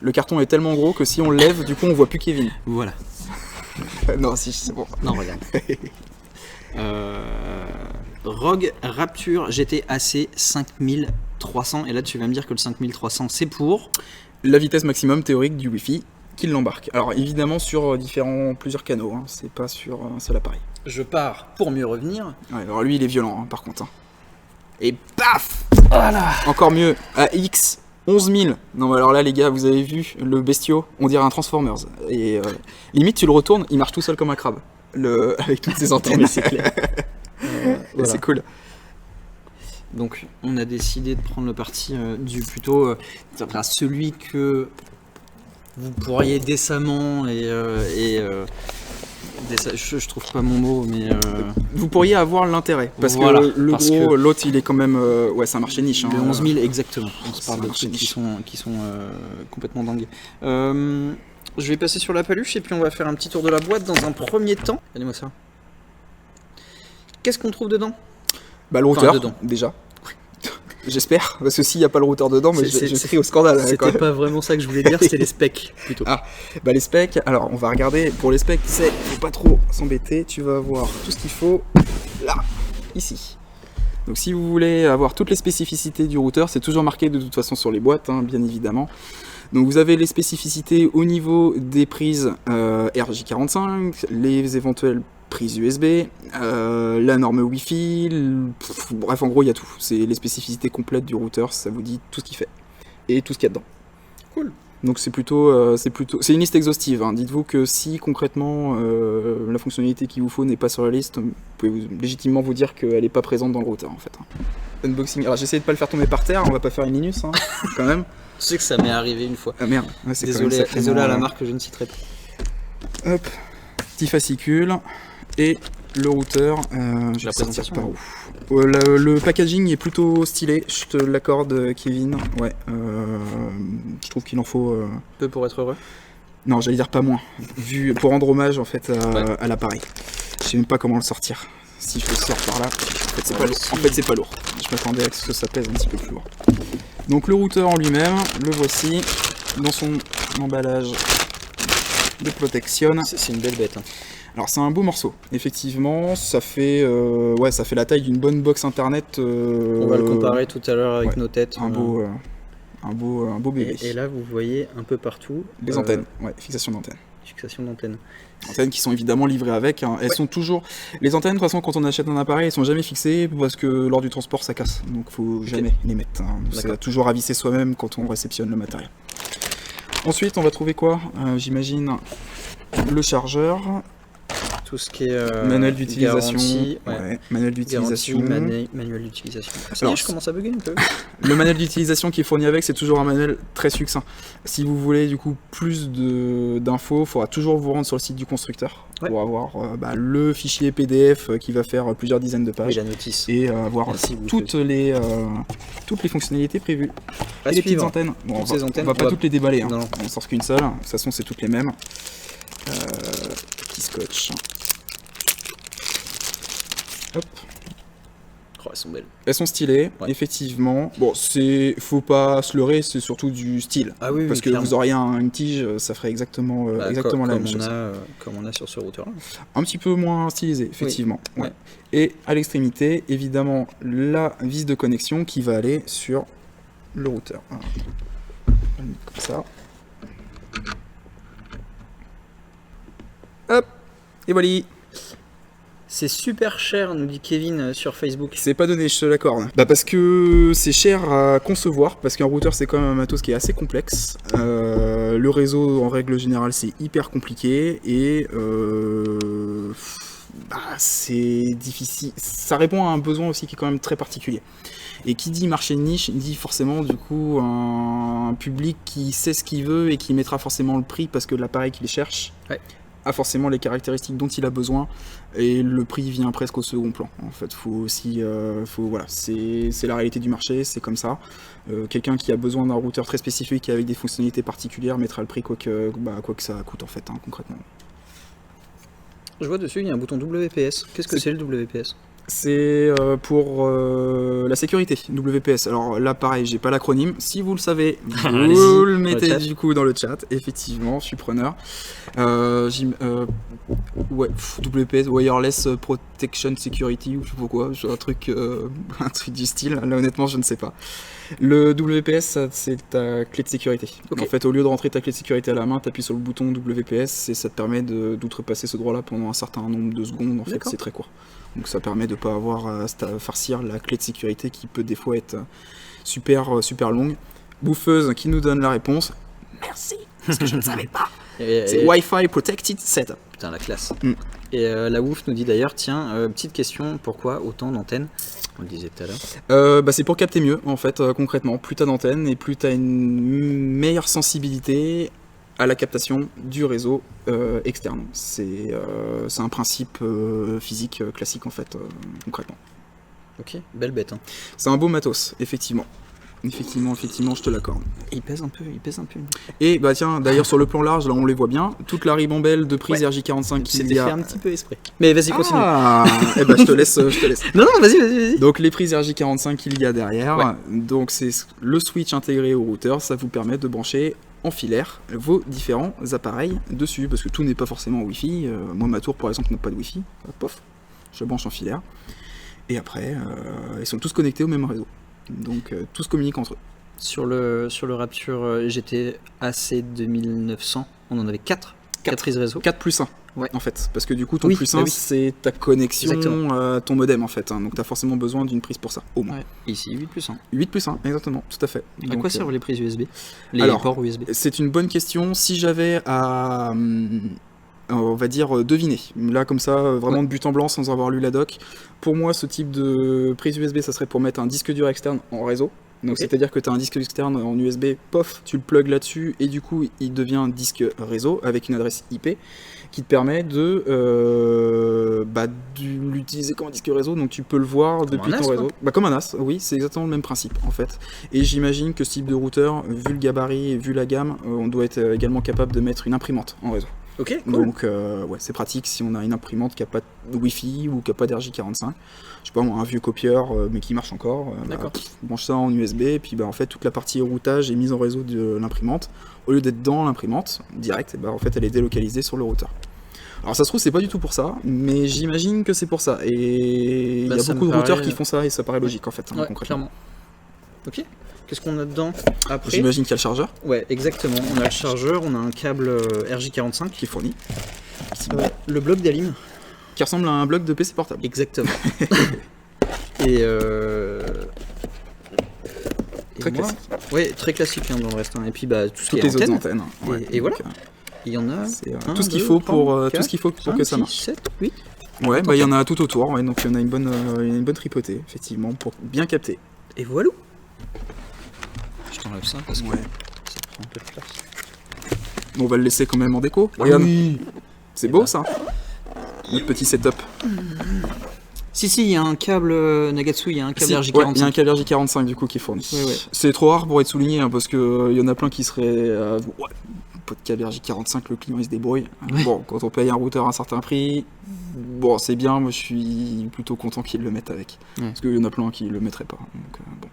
Le carton est tellement gros que si on le lève, du coup on voit plus Kevin. Voilà. Non, si, c'est bon. Non, regarde. Rogue Rapture GT AC 5300. Et là, tu vas me dire que le 5300, c'est pour... La vitesse maximum théorique du Wi-Fi qui l'embarque. Alors évidemment sur plusieurs canaux, hein. C'est pas sur un seul appareil. Je pars pour mieux revenir. Ouais, alors lui il est violent, hein, par contre. Hein. Et paf, voilà. Encore mieux, à X 11 000. Non mais alors là les gars, vous avez vu le bestiau, on dirait un Transformers. Et limite tu le retournes, il marche tout seul comme un crabe. Avec toutes ses antennes. C'est clair. Voilà. C'est cool. Donc on a décidé de prendre le parti du plutôt celui que vous pourriez décemment je trouve pas mon mot, mais vous pourriez avoir l'intérêt parce voilà, que l'autre il est quand même ouais, c'est un marché niche, hein. Le 11 000 exactement. On se parle de marché trucs niche. qui sont complètement dingues. Je vais passer sur la paluche et puis on va faire un petit tour de la boîte dans un premier temps. Regardez-moi ça. Qu'est-ce qu'on trouve dedans? Bah le routeur, dedans. Déjà. J'espère, parce que s'il n'y a pas le routeur dedans, mais je crie au scandale. C'était pas vraiment ça que je voulais dire, c'était les specs plutôt. Ah, bah les specs, alors on va regarder, pour les specs, faut pas trop s'embêter, tu vas avoir tout ce qu'il faut là, ici. Donc si vous voulez avoir toutes les spécificités du routeur, c'est toujours marqué de toute façon sur les boîtes, hein, bien évidemment. Donc vous avez les spécificités au niveau des prises RJ45, les éventuelles prises USB, la norme Wi-Fi, bref en gros il y a tout. C'est les spécificités complètes du routeur, ça vous dit tout ce qu'il fait et tout ce qu'il y a dedans. Cool. Donc c'est une liste exhaustive, hein. Dites-vous que si concrètement la fonctionnalité qu'il vous faut n'est pas sur la liste, vous pouvez légitimement vous dire qu'elle n'est pas présente dans le routeur en fait. Unboxing, alors j'essaie de pas le faire tomber par terre, on va pas faire une Linus hein, quand même. Tu sais que ça m'est arrivé une fois. Ah merde, ouais, c'est Désolé à la marque que je ne citerai pas. Hop, petit fascicule et le routeur, je La vais sortir présentation, par où le packaging est plutôt stylé, je te l'accorde Kevin, ouais, je trouve qu'il en faut... Peu pour être heureux. Non, j'allais dire pas moins, pour rendre hommage en fait à l'appareil. Je sais même pas comment le sortir. Si je le sors par là, en fait c'est pas lourd. En fait c'est pas lourd. Je m'attendais à ce que ça pèse un petit peu plus lourd. Donc le routeur en lui-même, le voici dans son emballage de protection. C'est une belle bête. Hein. Alors c'est un beau morceau, effectivement, ça fait la taille d'une bonne box internet. On va le comparer tout à l'heure avec nos têtes. Un beau bébé. Et là vous voyez un peu partout les antennes, fixation d'antenne. Fixation d'antenne. Antennes qui sont évidemment livrées avec, hein. Elles sont toujours... Les antennes, de toute façon, quand on achète un appareil, elles sont jamais fixées parce que lors du transport, ça casse. Donc faut jamais les mettre, hein. C'est toujours à visser soi-même quand on réceptionne le matériel. Ensuite, on va trouver quoi? J'imagine le chargeur. Tout ce qui est manuel d'utilisation. Manuel d'utilisation. Manuel d'utilisation. Alors, je commence à bugger un peu. Le manuel d'utilisation qui est fourni avec, c'est toujours un manuel très succinct. Si vous voulez du coup plus d'infos, il faudra toujours vous rendre sur le site du constructeur pour avoir le fichier PDF qui va faire plusieurs dizaines de pages et avoir toutes les fonctionnalités prévues. Et les petites antennes. Bon, on va pas toutes les déballer, hein. On sort qu'une seule. De toute façon, c'est toutes les mêmes. Petit scotch. Hop. Oh, elles sont belles. Elles sont stylées, effectivement. Bon, faut pas se leurrer, c'est surtout du style. Ah oui, parce que clairement. vous auriez une tige, ça ferait exactement la même chose. Comme on a sur ce routeur-là. Un petit peu moins stylisé, effectivement. Oui. Ouais. Et à l'extrémité, évidemment, la vis de connexion qui va aller sur le routeur. On le met comme ça. Hop, et voilà. C'est super cher, nous dit Kevin sur Facebook. C'est pas donné, je te l'accorde. Parce que c'est cher à concevoir, parce qu'un routeur c'est quand même un matos qui est assez complexe. Le réseau en règle générale c'est hyper compliqué et c'est difficile. Ça répond à un besoin aussi qui est quand même très particulier. Et qui dit marché de niche, dit forcément du coup un public qui sait ce qu'il veut et qui mettra forcément le prix parce que l'appareil qu'il cherche a forcément les caractéristiques dont il a besoin et le prix vient presque au second plan. En fait, faut aussi, voilà, c'est la réalité du marché, c'est comme ça. Quelqu'un qui a besoin d'un routeur très spécifique avec des fonctionnalités particulières mettra le prix quoi que ça coûte en fait, hein, concrètement. Je vois dessus, il y a un bouton WPS. Qu'est-ce que c'est le WPS? C'est pour la sécurité, WPS. Alors là, pareil, j'ai pas l'acronyme. Si vous le savez, Allez-y, vous le dans le mettez chat. du coup dans le chat. Effectivement, je suis preneur. Ouais, WPS, Wireless Protection Security, ou je sais pas quoi, un truc du style. Là, honnêtement, je ne sais pas. Le WPS, c'est ta clé de sécurité. Ok. En fait, au lieu de rentrer ta clé de sécurité à la main, tu appuies sur le bouton WPS et ça te permet d'outrepasser ce droit-là pendant un certain nombre de secondes. En fait, D'accord. c'est très court. Donc ça permet de ne pas avoir à farcir la clé de sécurité qui peut des fois être super longue. Bouffeuse qui nous donne la réponse. Merci, parce que je ne savais pas. C'est Wi-Fi Protected Setup. Putain, la classe. Mm. Et la Wouf nous dit d'ailleurs, tiens, petite question, pourquoi autant d'antennes? On le disait tout à l'heure. C'est pour capter mieux, en fait, concrètement. Plus t'as d'antennes et plus t'as une meilleure sensibilité à la captation du réseau externe. C'est un principe physique classique, en fait, concrètement. Ok, belle bête. Hein. C'est un beau matos, effectivement. Effectivement, je te l'accorde. Il pèse un peu. Et bah tiens, d'ailleurs sur le plan large, là on les voit bien, toute la ribambelle de prise Ouais. RJ45 qu'il C'était y a. fait un petit peu esprit. Mais vas-y, continue. Ah, eh ben je te laisse. Non, vas-y. Donc les prises RJ45 qu'il y a derrière, Ouais. donc c'est le switch intégré au routeur, ça vous permet de brancher en filaire vos différents appareils dessus, parce que tout n'est pas forcément Wi-Fi. Moi ma tour par exemple n'a pas de Wi-Fi, pof, je branche en filaire. Et après, ils sont tous connectés au même réseau. Donc tous communiquent entre eux. Sur le Rapture GT AC 2900, on en avait 4 prises réseau. 4 plus 1, Ouais. en fait. Parce que du coup, ton Oui, plus bah 1, oui. c'est ta connexion Exactement. à ton modem, en fait. Hein. Donc, tu as forcément besoin d'une prise pour ça, au moins. Ouais. Ici, 8 plus 1. 8 plus 1, exactement, tout à fait. À Donc, quoi servent les prises USB? Les alors, ports USB. c'est une bonne question. Si j'avais à, on va dire, deviner, là, comme ça, vraiment de but en blanc, sans avoir lu la doc, pour moi, ce type de prise USB, ça serait pour mettre un disque dur externe en réseau. Donc, Ok. c'est-à-dire que tu as un disque externe en USB, pof, tu le plugs là-dessus, et du coup, il devient un disque réseau avec une adresse IP qui te permet de l'utiliser comme un disque réseau, donc tu peux le voir Comme depuis un ton NAS, réseau. Comme un NAS, oui, c'est exactement le même principe en fait. Et j'imagine que ce type de routeur, vu le gabarit et vu la gamme, on doit être également capable de mettre une imprimante en réseau. Ok, Donc ouais, c'est pratique si on a une imprimante qui n'a pas de Wi-Fi ou qui n'a pas d'RJ45. Je sais pas moi, un vieux copieur mais qui marche encore. D'accord. On branche ça en USB et puis en fait toute la partie routage est mise en réseau de l'imprimante. Au lieu d'être dans l'imprimante direct, en fait elle est délocalisée sur le routeur. Alors ça se trouve c'est pas du tout pour ça, mais j'imagine que c'est pour ça. Et il y a ça beaucoup me de routeurs paraît- qui font ça et ça paraît logique en fait. Ouais, concrètement. clairement. Ok. Qu'est-ce qu'on a dedans après? J'imagine qu'il y a le chargeur Ouais, exactement. On a le chargeur, on a un câble RJ45. qui est fourni, Le bloc d'alim. qui ressemble à un bloc de PC portable. Exactement. Et Très moi- classique. Ouais, très classique hein, dans le reste. Hein. Et puis tout ce qui Toutes est les autres antenne. antennes. Et voilà. donc, Il y en a c'est un, tout ce qu'il deux, faut trois, pour quatre, tout ce qu'il faut pour cinq, que ça six, marche. 7, 8. Ouais, il y en a tout autour, ouais, donc il y en a une bonne tripotée, effectivement, pour bien capter. Et voilà. Je t'enlève ça parce que Ouais. ça prend un peu de place. On va le laisser quand même en déco. Ah Regarde, oui. c'est Eh beau ben. ça. Notre petit setup. Si, il y a un câble Nagatsu, il y a un câble Si, RJ45. ouais, il y a un câble RJ45 du coup qui est fourni. Ouais. C'est trop rare pour être souligné hein, parce que il y en a plein qui seraient. Ouais, pas de câble RJ45, le client il se débrouille. Ouais. Bon, quand on paye un routeur à un certain prix, bon, c'est bien, moi je suis plutôt content qu'ils le mettent avec. Ouais. Parce qu'il y en a plein qui le mettraient pas. Donc, bon.